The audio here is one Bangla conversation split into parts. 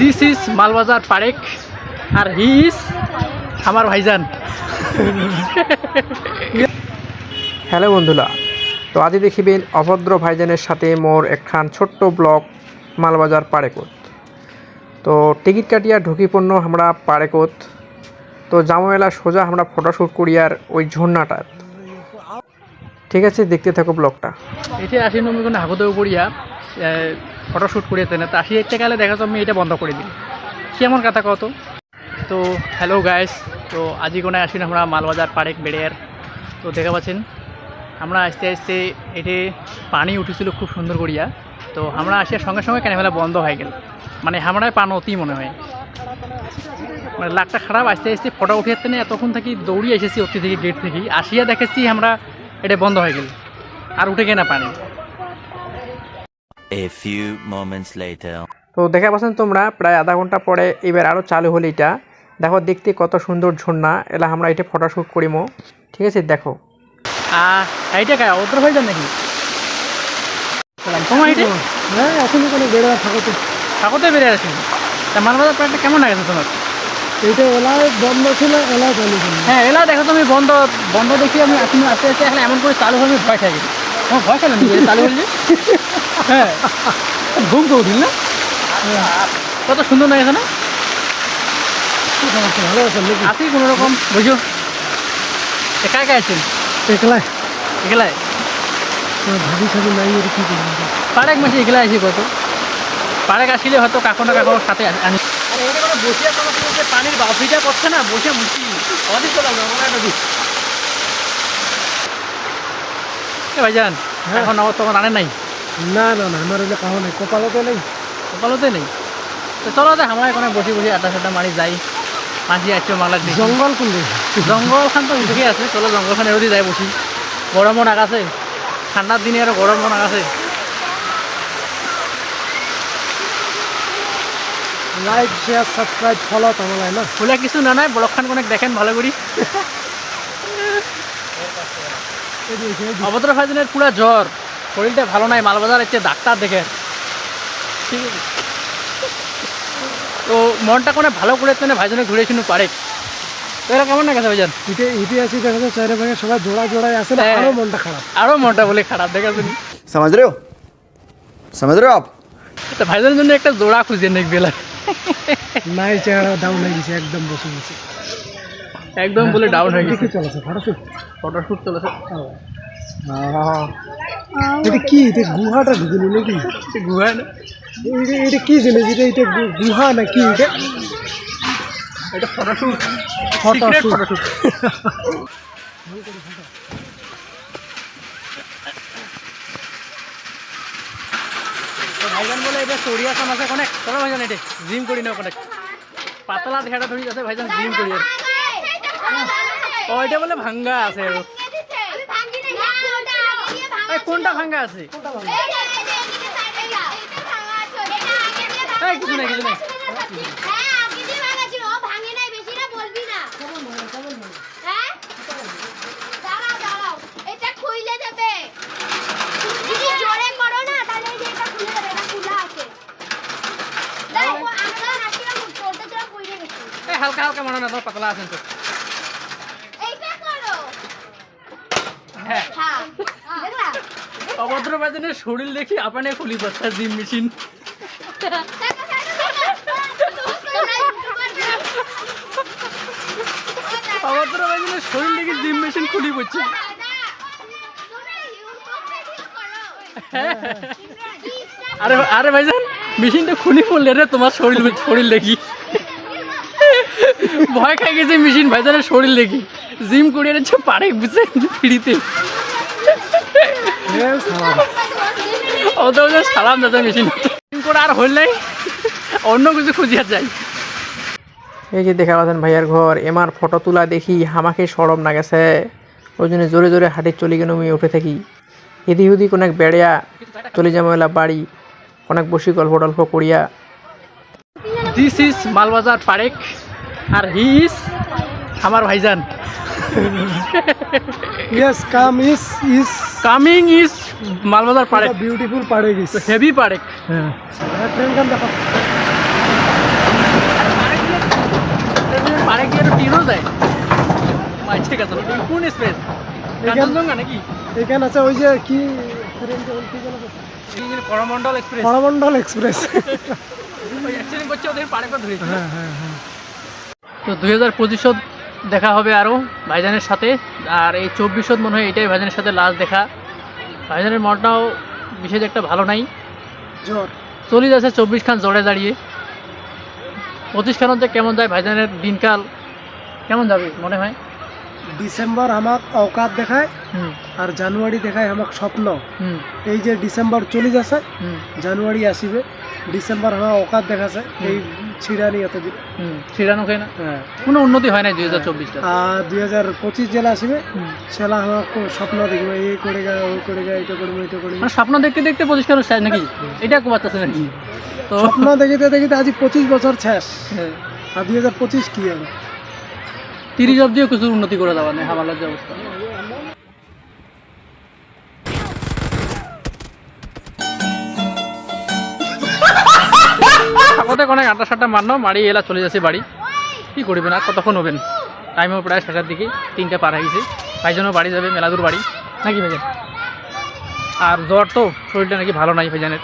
দিস ইজ মালবাজার পারেক আর হি ইজ আমার ভাইজান। হ্যালো বন্ধুরা, তো আজ দেখিবেন অভদ্র ভাইজানের সাথে মোর একখান ছোট্ট ব্লগ মালবাজার পারেকত। তো টিকিট কাটিয়া ঢুকি পড়ল আমরা পারেকত। তো জামমেলা সোজা আমরা ফটোশ্যুট করি আর ওই ঝর্ণাটা। ঠিক আছে, দেখতে থাকো ব্লগটা। এটি আসি নমি কোনো হাগতেও করিয়া ফটোশ্যুট করিয়া তেনে তো আসি একটা গেলে দেখা যাবে আমি এটা বন্ধ করে দিই কেমন কথা কত। তো হ্যালো গাইস, তো আজি কোনায় আসি আমরা মালবাজার পারেক বেড়িয়ার। তো দেখা পাচ্ছেন আমরা আস্তে আস্তে এটি পানি উঠেছিল খুব সুন্দর করিয়া। তো আমরা আসিয়ার সঙ্গে সঙ্গে ক্যামেরা বন্ধ হয়ে গেল, মানে আমরাই পান অতি মনে হয়, মানে লাকটা খারাপ। আস্তে আস্তে ফটো উঠিয়ে তেনে এতক্ষণ থেকে দৌড়িয়ে এসেছি অতি থেকে গেট থেকে আসিয়া দেখেছি আমরা এটা বন্ধ হয়ে গেল আর উঠে গিয়ে না পানি। A few moments later. তো দেখা পাচ্ছেন তোমরা প্রায় আধা ঘন্টা পরে এবার আরও চালু হলো এটা। দেখো দেখতে কত সুন্দর ঝর্ণা, এলা আমরা এটা ফটোশ্যুট করিমো। ঠিক আছে, দেখো। এইটা কা ওদের হয়ে যান নাকি তোমার এটা? হ্যাঁ, এখন কোনো বেড়ে থাকতে ঠাকুরতে বেরিয়ে আসি। তা মালবাজার প্রায়টা কেমন লাগছে তোমার? এটা এলাও বন্ধ ছিল, এলাও চালু ছিল। হ্যাঁ, এলা দেখো তুমি বন্ধ বন্ধ দেখি আমি আস্তে আস্তে এখন এমন করে চালু হয়ে আমি ভয় খাই গেছি। আমার ভয় খেলেন চালু হলে। হ্যাঁ, ঘুম তো উঠিল না, কত সুন্দর লাগছে না? ভালো আছে আসি কোনো রকম বুঝো। একা একা আছেন? একলাই এগুলাই ভাবি সাবি নাই, এর কি করবো? পাড়েক মাসে এগুলা আসি কত পাড়েক আসলে হয়তো কাকো না কাকোর সাথে আনি। আর এটা কোনো বসিয়া তোমার যে পানির বাফিটা করছে না, বসে মুছি অধিক কথা নদী। ভাইজান এখন আমার তোমার আনে নাই? না না না, আমার এটা কাহো নাই, কপালতে নেই। সকালতে নেই। তো চলো দে আমরা এখানে বসে বসে আড্ডা সাড্ডা মারি যাই। মাঝি আসছো বাংলার দিকে জঙ্গল কোনলে? জঙ্গল খান তো উঠে আছে। চলো জঙ্গল খান এরোদি যাই বসি। গরমও নাগাছে, ঠান্ডার দিনে আরো গরমও নাগাছে। লাইক শেয়ার সাবস্ক্রাইব ফলো তোমালাই না বলে কিছু না নাই, ব্লগ খান অনেক দেখেন ভালো করি। অভদ্র ভাইজানের পুরা জ্বর, শরীরটা ভালো নাই, মালবাজার এসে ডাক্তার দেখে। ঠিক আছে, তো মনটা কোনো ভালো করে তেনে ভাইজানে ঘুরে শুনে পারে। তো এরা কেমন লাগছে ভাইজান? ইতিহাসে দেখা যায় চারে ভাগে সবাই জোড়া জোড়ায় আছে, আরো মনটা খারাপ। আরো মনটা বলে খারাপ দেখা শুনি। समझ रहे हो आप? তো ভাইজানের জন্য একটা জোড়া খুঁজে নেক বেলা নাই, চেহারা ডাউন হয়ে গেছে, একদম বসে গেছে, একদম বলে ডাউন হয়ে গেছে। চলেছে ফটোশুট। ফটোশুট চলেছে। এটা কি? এটা গুহাটা ঢুকিনি নাকি? গুহা না, এটা কি জিনিস? এটা গুহা নাকি? এটা ফটোশুট। ফটোশুট। ভাইজান বলে এটা চড়িয়া কাম আছে অনেক। চলো ভাইজান এটা জিম করি না অনেক পাতলা ঢেড়া ধরি আছে ভাইজান, জিম করি আর। ও এটা বলে ভাঙ্গা আছে আর কোনটা ভাঙ্গা আছে? কিছু নাই কিছু নাই। হালকা হালকা মনে না, পাতলা আছেন তো। হ্যাঁ, অভদ্র বাজানের শরীর দেখি আপনার খুলি পাচ্ছে জিম মেশিন। অভদ্র বাজানের শরীর দেখি জিম মেশিন খুলি পড়ছে। আরে আরে ভাইজান মেশিনটা খুলি পড়লে রে তোমার শরীর দেখি ভয় খাই গেছে মেশিন ভাইজানের শরীর দেখি। জিম করে এনেছে পারে বুঝছে ফ্রিতে। অত সালাম দাদা মেশিন জিম করে আর হল নাই, অন্য কিছু খুঁজিয়া যাই। এই যে দেখা পাচ্ছেন ভাইয়ার ঘর, এমার ফটো তোলা দেখি আমাকে সরম না গেছে, ওই জন্য জোরে জোরে হাঁটে চলে গেল। আমি উঠে থাকি এদি হুদি অনেক বেড়িয়া চলে যাবো এলা বাড়ি, অনেক বসি গল্প টল্প করিয়া। দিস ইজ মালবাজার পারেক আর হি ইজ আমার ভাইজান। Yes, coming is Malbazar park, beautiful park, heavy park. হ্যাঁ, ট্রেন গান দেখো। এক্সপ্রেস কাঞ্চনজঙ্ঘা নাকি এখানে আছে ওই যে কি করমণ্ডল এক্সপ্রেস করমণ্ডল এক্সপ্রেস। ওই অ্যাক্সিডেন্ট করছে ওদের পাড়ে করে ধরেছে। হ্যাঁ হ্যাঁ হ্যাঁ। তো 2025 দেখা হবে আরও ভাইজানের সাথে, আর এই 24 মনে হয় এটাই ভাইজানের সাথে লাস্ট দেখা। ভাইজানের মনটাও বিশেষ একটা ভালো নাই, জ্বর। চলে যাচ্ছে 24 খান জ্বরে দাঁড়িয়ে। 25 খানত যে কেমন যায় ভাইজানের দিনকাল কেমন যাবে মনে হয়? ডিসেম্বর আমাক অকাত দেখায় হুম আর জানুয়ারি দেখায় আমাক স্বপ্ন। হুম এই যে ডিসেম্বর চলে যাচ্ছে, হুম জানুয়ারি আসিবে, ডিসেম্বর আমার অকাত দেখাছে এই ছিড়ানি এতদিন। হুম ছিড়ানো খাই না, হ্যাঁ। কোনো উন্নতি হয় না 2024টা। আর 2025 জেলা আসিবে, হুম। সেলা আমার স্বপ্ন দেখবে, এই করে গা ও করে গা, এটা করবো এটা করবো। মানে স্বপ্ন দেখতে দেখতে 25 খান শেষ নাকি, এটা কুমাচ্ছে নাকি? তো স্বপ্ন দেখিতে দেখিতে আজ 25 বছর শেষ, হ্যাঁ, আর 2025 কি হবে? 30 অব্দিও কিছু উন্নতি করে দেওয়া নেই হামালার যে অবস্থা। আমাদের অনেক আটা সাটা মারনো মারি এলা চলে যাচ্ছে বাড়ি, কি করবেন আর কতক্ষণ হবেন? টাইমও প্রায় 7টার দিকে, 3টা পার হয়ে গেছে। ভাইজানও বাড়ি যাবে, মেলাদুর বাড়ি নাকি ভাইজান? আর জ্বর তো, শরীরটা নাকি ভালো নাই ভাইজানের,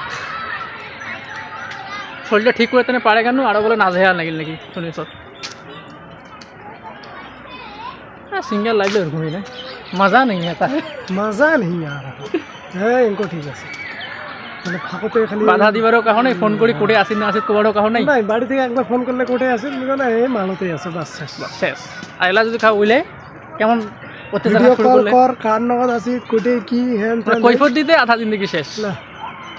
শরীরটা ঠিক করে তেনে পারে কেন, আরও বলে নাজেহাল নাকি নাকি শুনেছ? सिंगल लाइफ में घूमी ना मज़ा नहीं आता है। मजा नहीं आ रहा। হ্যাঁ ইনকো ঠিক আছে, মানে ফাঁকতে খালি বাধা দিবারও কাহো নাই, ফোন করি কোটে আসিন না আসিত কোবারও কাহো নাই। নাই, বাড়ি থেকে একবার ফোন করলে কোটে আসে, না এই মালতেই আছে, বাস শেষ। শেষ আইলা যদি খাও উইলে কেমন অত্যাচার ভিডিও শুরু কল করলে, কর, কার নগদ আসি, কোটে কি হ্যান মানে কৈফত দিতে আধা জিন্দগি শেষ। না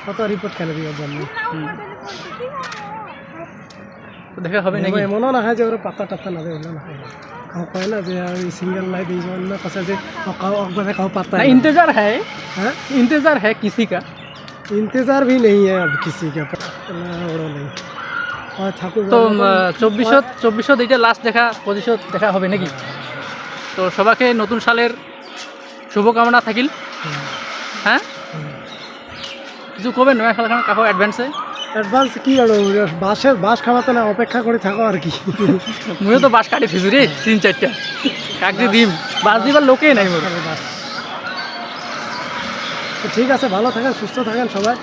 কত রিপোর্ট খেলে দিয়ে জন্য তো দেখা হবে নাকি? এমনও না হয় যে ওরা পাতা টাতা না দেয়, না হয় কাউ কয় না যে আর সিঙ্গেল লাইফ এই জন্য কাছে যে কাউ একবারে কাউ পাতা ना इंतजार है, হ্যাঁ इंतजार है किसी का। इंतजार भी नहीं है अब किसी का, ওরা নেই। আর ঠাকুর তো 24 এইটা লাস্ট দেখা, 25 দেখা হবে নাকি? তো সবাইকে নতুন সালের শুভকামনা থাকিল। হ্যাঁ কিছু কবেন নয়া সাল কাহো অ্যাডভান্সে? অ্যাডভান্স কি আর বাস খাওয়াতে না, অপেক্ষা করে থাকো আর কি। মুইও তো বাস কাটি ফিজু রে 3-4টা কাকদি দিম, বাস দিবার লোকেই নাই মোর। তো ঠিক আছে, ভালো থাকেন, সুস্থ থাকেন সবাই।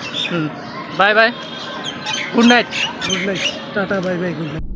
Bye bye, good night. Good night, tata, bye bye, good night.